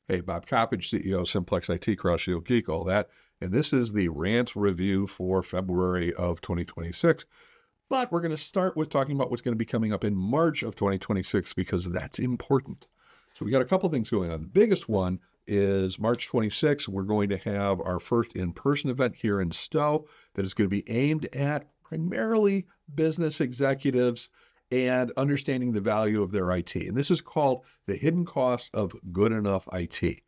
Hey, Bob Coppage, CEO, Simplex IT, Cross Shield Geek, all that. And this is the Rant review for February of 2026. But we're going to start with talking about what's going to be coming up in March of 2026 because that's important. So we got a couple things going on. The biggest one is March 26th. We're going to have our first in-person event here in Stow that is going to be aimed at primarily business executives and understanding the value of their IT. And this is called the hidden cost of good enough IT.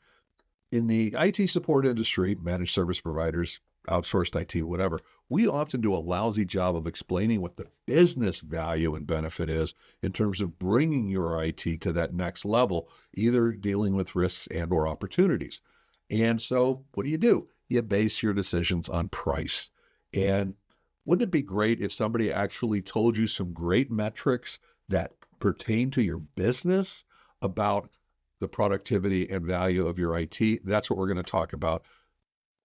In the IT support industry, managed service providers, outsourced IT, whatever, we often do a lousy job of explaining what the business value and benefit is in terms of bringing your IT to that next level, either dealing with risks and or opportunities. And so what do? You base your decisions on price. And wouldn't it be great if somebody actually told you some great metrics that pertain to your business about the productivity and value of your IT? That's what we're going to talk about.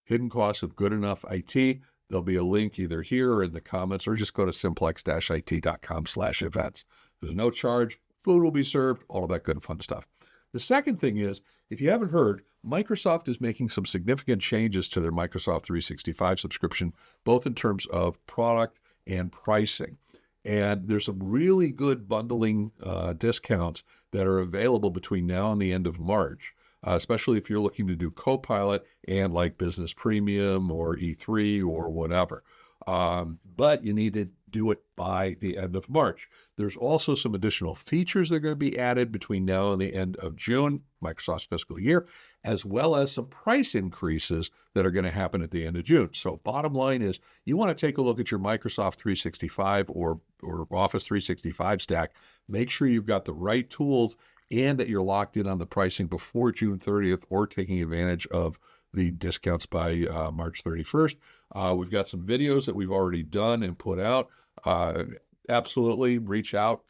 Hidden costs of good enough IT. There'll be a link either here or in the comments, or just go to simplex-it.com/events. There's no charge. Food will be served, all of that good fun stuff. The second thing is, if you haven't heard, Microsoft is making some significant changes to their Microsoft 365 subscription, both in terms of product and pricing. And there's some really good bundling discounts that are available between now and the end of March, especially if you're looking to do Copilot and like Business Premium or E3 or whatever. But you need to do it by the end of March. There's also some additional features that are going to be added between now and the end of June, Microsoft's fiscal year, as well as some price increases that are going to happen at the end of June. So bottom line is you want to take a look at your Microsoft 365 or Office 365 stack. Make sure you've got the right tools and that you're locked in on the pricing before June 30th or taking advantage of the discounts by March 31st. We've got some videos that we've already done and put out. Absolutely reach out.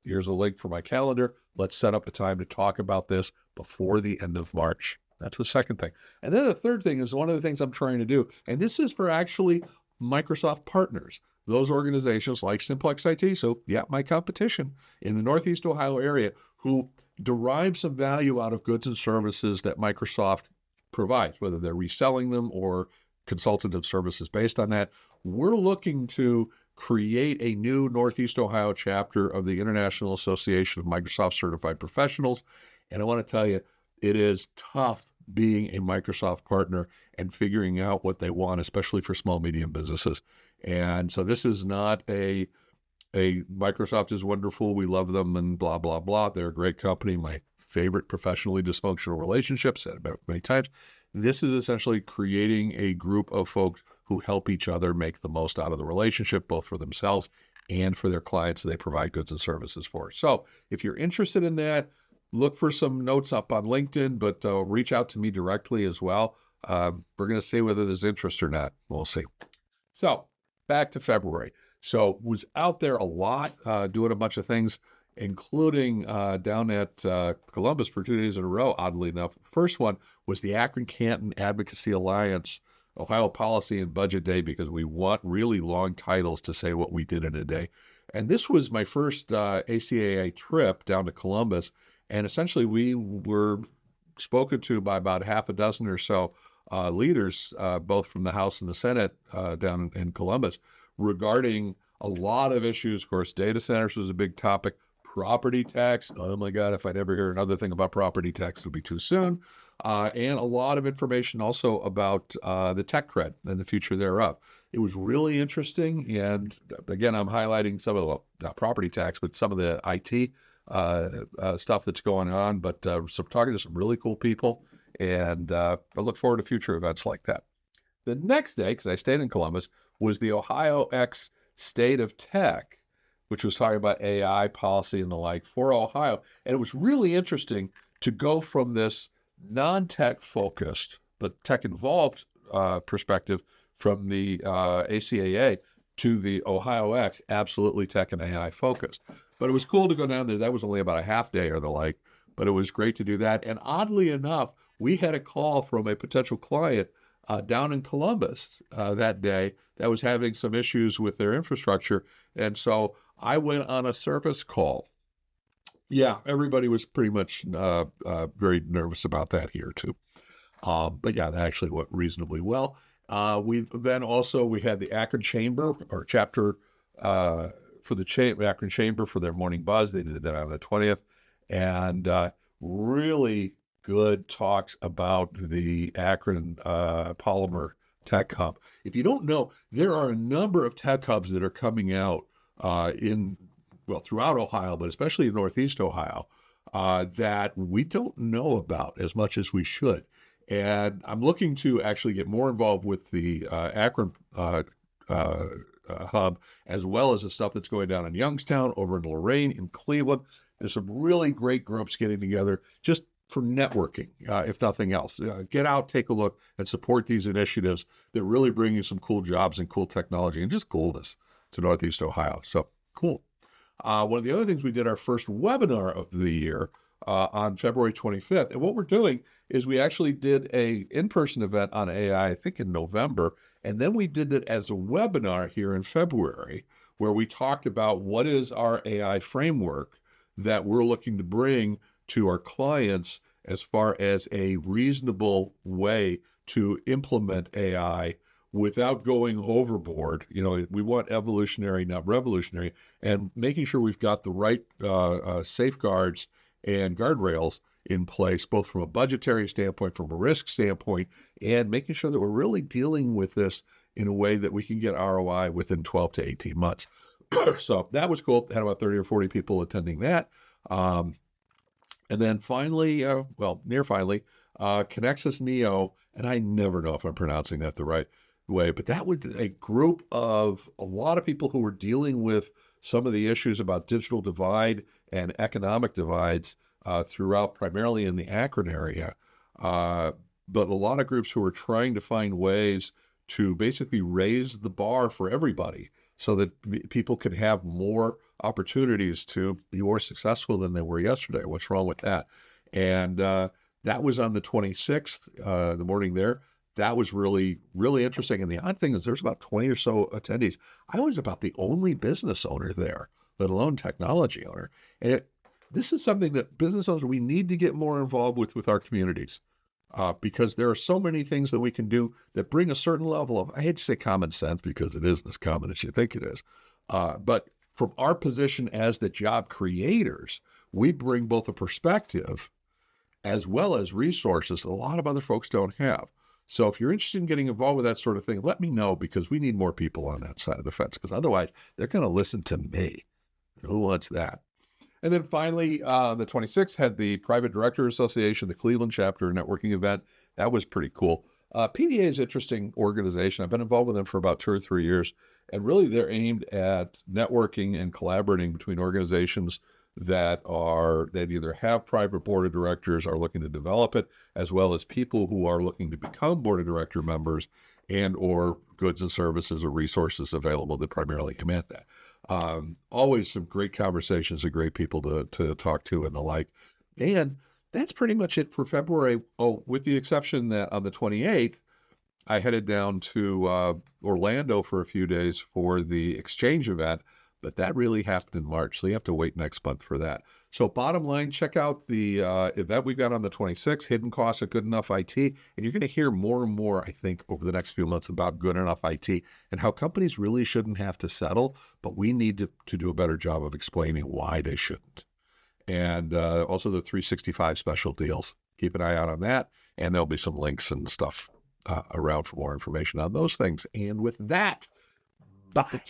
Here's a link for my calendar. Let's set up a time to talk about this before the end of March. That's the second thing. And then the third thing is one of the things I'm trying to do, and this is for actually Microsoft partners, those organizations like Simplex IT, so yeah, my competition in the Northeast Ohio area, who derive some value out of goods and services that Microsoft provides, whether they're reselling them or consultative services based on that. We're looking to create a new Northeast Ohio chapter of the International Association of Microsoft Certified Professionals. And I want to tell you, it is tough being a Microsoft partner and figuring out what they want, especially for small, medium businesses. And so this is not a Microsoft is wonderful, we love them, and blah, blah, blah. They're a great company. My favorite professionally dysfunctional relationships, said about many times. This is essentially creating a group of folks who help each other make the most out of the relationship, both for themselves and for their clients they provide goods and services for. So if you're interested in that, look for some notes up on LinkedIn, but reach out to me directly as well. We're going to see whether there's interest or not. We'll see. So back to February. So was out there a lot, doing a bunch of things, including down at Columbus for 2 days in a row, oddly enough. The first one was the Akron Canton Advocacy Alliance Ohio Policy and Budget Day, because we want really long titles to say what we did in a day. And this was my first ACAA trip down to Columbus. And essentially we were spoken to by about half a dozen or so leaders, both from the House and the Senate down in Columbus, regarding a lot of issues. Of course, data centers was a big topic. Property tax. Oh my God, if I'd ever hear another thing about property tax, it would be too soon. And a lot of information also about the tech cred and the future thereof. It was really interesting. And again, I'm highlighting some of the, not property tax, but some of the IT stuff that's going on. But talking to some really cool people. And I look forward to future events like that. The next day, because I stayed in Columbus, was the OhioX State of Tech, which was talking about AI policy and the like for Ohio. And it was really interesting to go from this non-tech focused, but tech-involved perspective from the ACAA to the OhioX, absolutely tech and AI focused. But it was cool to go down there. That was only about a half day or the like, but it was great to do that. And oddly enough, we had a call from a potential client down in Columbus that day that was having some issues with their infrastructure. And so I went on a service call Yeah, everybody was pretty much very nervous about that here too. But yeah, that actually went reasonably well. We had the Akron Chamber or chapter for the Akron Chamber for their morning buzz. They did that on the 20th, and really good talks about the Akron Polymer Tech Hub. If you don't know, there are a number of tech hubs that are coming out throughout Ohio, but especially in Northeast Ohio, that we don't know about as much as we should. And I'm looking to actually get more involved with the Akron hub, as well as the stuff that's going down in Youngstown, over in Lorain, in Cleveland. There's some really great groups getting together just for networking, if nothing else. Get out, take a look, and support these initiatives that really bring you some cool jobs and cool technology and just coolness to Northeast Ohio. So cool. One of the other things, we did our first webinar of the year on February 25th. And what we're doing is we actually did a in-person event on AI, I think in November, and then we did it as a webinar here in February, where we talked about what is our AI framework that we're looking to bring to our clients as far as a reasonable way to implement AI without going overboard. You know, we want evolutionary, not revolutionary, and making sure we've got the right safeguards and guardrails in place, both from a budgetary standpoint, from a risk standpoint, and making sure that we're really dealing with this in a way that we can get ROI within 12 to 18 months. So that was cool. Had about 30 or 40 people attending that. And then finally, near finally, Connexus Neo, and I never know if I'm pronouncing that the right way, but that was a group of a lot of people who were dealing with some of the issues about digital divide and economic divides throughout, primarily in the Akron area. But a lot of groups who are trying to find ways to basically raise the bar for everybody so that people can have more opportunities to be more successful than they were yesterday. What's wrong with that? And that was on the 26th, the morning there. That was really, really interesting. And the odd thing is there's about 20 or so attendees. I was about the only business owner there, let alone technology owner. And this is something that business owners, we need to get more involved with our communities because there are so many things that we can do that bring a certain level of, I hate to say common sense because it isn't as common as you think it is. But from our position as the job creators, we bring both a perspective as well as resources a lot of other folks don't have. So if you're interested in getting involved with that sort of thing, let me know, because we need more people on that side of the fence, because otherwise they're going to listen to me. Who wants that? And then finally, the 26th had the Private Director Association, the Cleveland chapter networking event. That was pretty cool. PDA is an interesting organization. I've been involved with them for about 2 or 3 years, and really they're aimed at networking and collaborating between organizations that either have private board of directors, are looking to develop it, as well as people who are looking to become board of director members, and or goods and services or resources available that primarily command that. Always some great conversations and great people to talk to and the like. And that's pretty much it for February. Oh, with the exception that on the 28th, I headed down to Orlando for a few days for the Exchange event, but that really happened in March, so you have to wait next month for that. So bottom line, check out the event we've got on the 26th, Hidden Costs of Good Enough IT, and you're going to hear more and more, I think, over the next few months about good enough IT and how companies really shouldn't have to settle, but we need to do a better job of explaining why they shouldn't. And also the 365 special deals. Keep an eye out on that, and there'll be some links and stuff around for more information on those things. And with that, bye.